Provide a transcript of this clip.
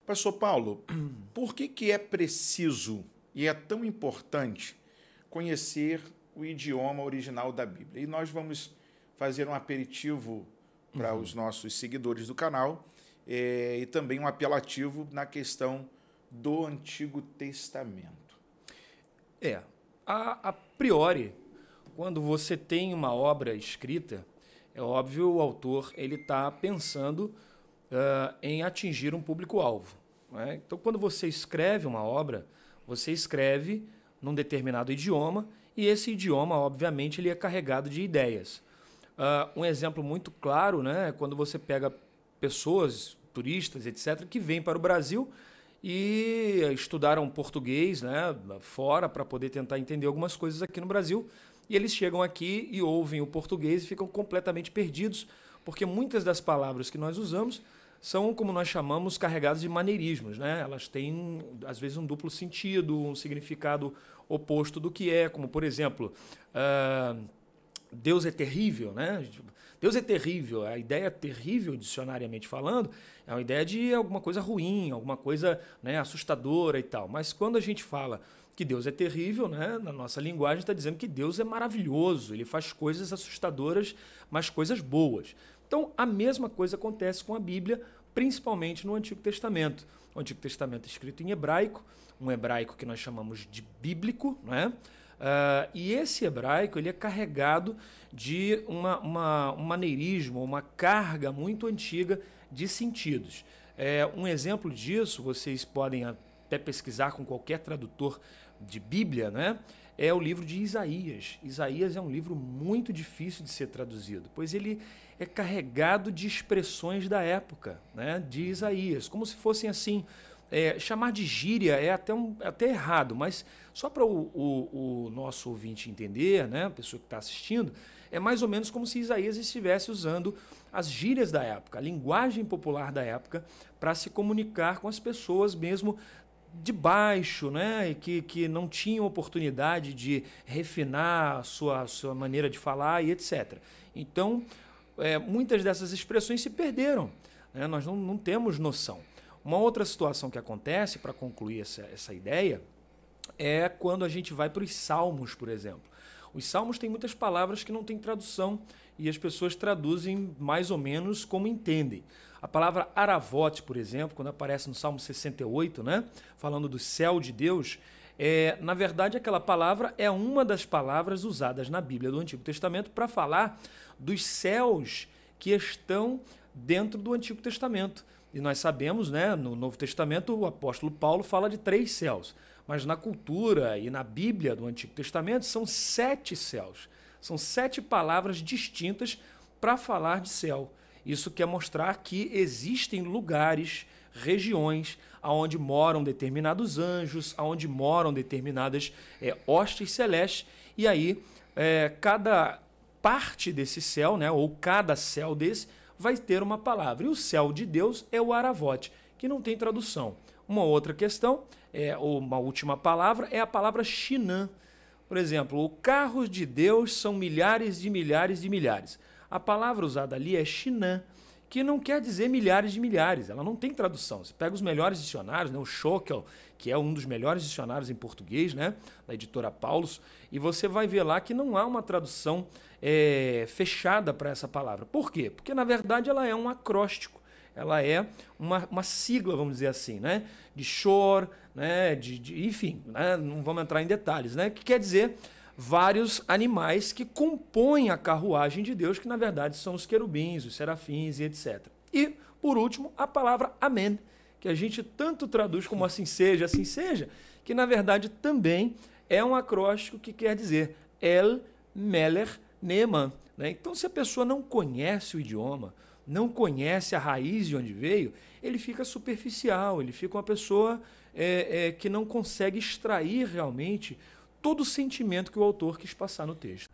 Pastor Paulo, por que é preciso e é tão importante conhecer o idioma original da Bíblia? E nós vamos fazer um aperitivo para os nossos seguidores do canal e também um apelativo na questão do Antigo Testamento. A priori, quando você tem uma obra escrita, é óbvio o autor ele está pensando em atingir um público-alvo, né? Então, quando você escreve uma obra, você escreve num determinado idioma e esse idioma, obviamente, ele é carregado de ideias. Um exemplo muito claro, né, é quando você pega pessoas, turistas, etc., que vêm para o Brasil e estudaram português, né, fora para poder tentar entender algumas coisas aqui no Brasil. E eles chegam aqui e ouvem o português e ficam completamente perdidos, porque muitas das palavras que nós usamos são, como nós chamamos, carregadas de maneirismos, né? Elas têm, às vezes, um duplo sentido, um significado oposto do que é, como, por exemplo, Deus é terrível, né? Deus é terrível. A ideia terrível, dicionariamente falando, é uma ideia de alguma coisa ruim, alguma coisa, né, assustadora e tal. Mas quando a gente fala que Deus é terrível, né, na nossa linguagem está dizendo que Deus é maravilhoso, ele faz coisas assustadoras, mas coisas boas. Então, a mesma coisa acontece com a Bíblia, principalmente no Antigo Testamento. O Antigo Testamento é escrito em hebraico, um hebraico que nós chamamos de bíblico, né? E esse hebraico ele é carregado de um maneirismo, uma carga muito antiga de sentidos. Um exemplo disso, vocês podem até pesquisar com qualquer tradutor de Bíblia, né? É o livro de Isaías. Isaías é um livro muito difícil de ser traduzido, pois ele é carregado de expressões da época, né, de Isaías, como se fossem assim. Chamar de gíria é até errado, mas só para o nosso ouvinte entender, né, a pessoa que está assistindo, é mais ou menos como se Isaías estivesse usando as gírias da época, a linguagem popular da época, para se comunicar com as pessoas mesmo de baixo, né, que não tinham oportunidade de refinar a sua maneira de falar e etc. Então, muitas dessas expressões se perderam, né, nós não temos noção. Uma outra situação que acontece, para concluir essa ideia, é quando a gente vai para os salmos, por exemplo. Os salmos têm muitas palavras que não têm tradução e as pessoas traduzem mais ou menos como entendem. A palavra aravote, por exemplo, quando aparece no Salmo 68, né, falando do céu de Deus, na verdade aquela palavra é uma das palavras usadas na Bíblia do Antigo Testamento para falar dos céus que estão dentro do Antigo Testamento. E nós sabemos, né, no Novo Testamento, o apóstolo Paulo fala de 3 céus. Mas na cultura e na Bíblia do Antigo Testamento são 7 céus. São 7 palavras distintas para falar de céu. Isso quer mostrar que existem lugares, regiões, onde moram determinados anjos, onde moram determinadas hostes celestes. E aí, cada parte desse céu, né, ou cada céu desse, vai ter uma palavra. E o céu de Deus é o aravote, que não tem tradução. Uma outra questão, uma última palavra, é a palavra Shinã. Por exemplo, o carro de Deus são milhares de milhares de milhares. A palavra usada ali é Shinã, que não quer dizer milhares de milhares, ela não tem tradução. Você pega os melhores dicionários, né, o Schockel, que é um dos melhores dicionários em português, né, da editora Paulus, e você vai ver lá que não há uma tradução fechada para essa palavra. Por quê? Porque, na verdade, ela é um acróstico. Ela é uma sigla, vamos dizer assim, né? De shore, né? Enfim, né? Não vamos entrar em detalhes, né? Que quer dizer vários animais que compõem a carruagem de Deus, que na verdade são os querubins, os serafins e etc. E, por último, a palavra amém, que a gente tanto traduz como assim seja, que na verdade também é um acróstico que quer dizer El Meler Neeman, né? Então, se a pessoa não conhece o idioma, não conhece a raiz de onde veio, ele fica superficial, ele fica uma pessoa que não consegue extrair realmente todo o sentimento que o autor quis passar no texto.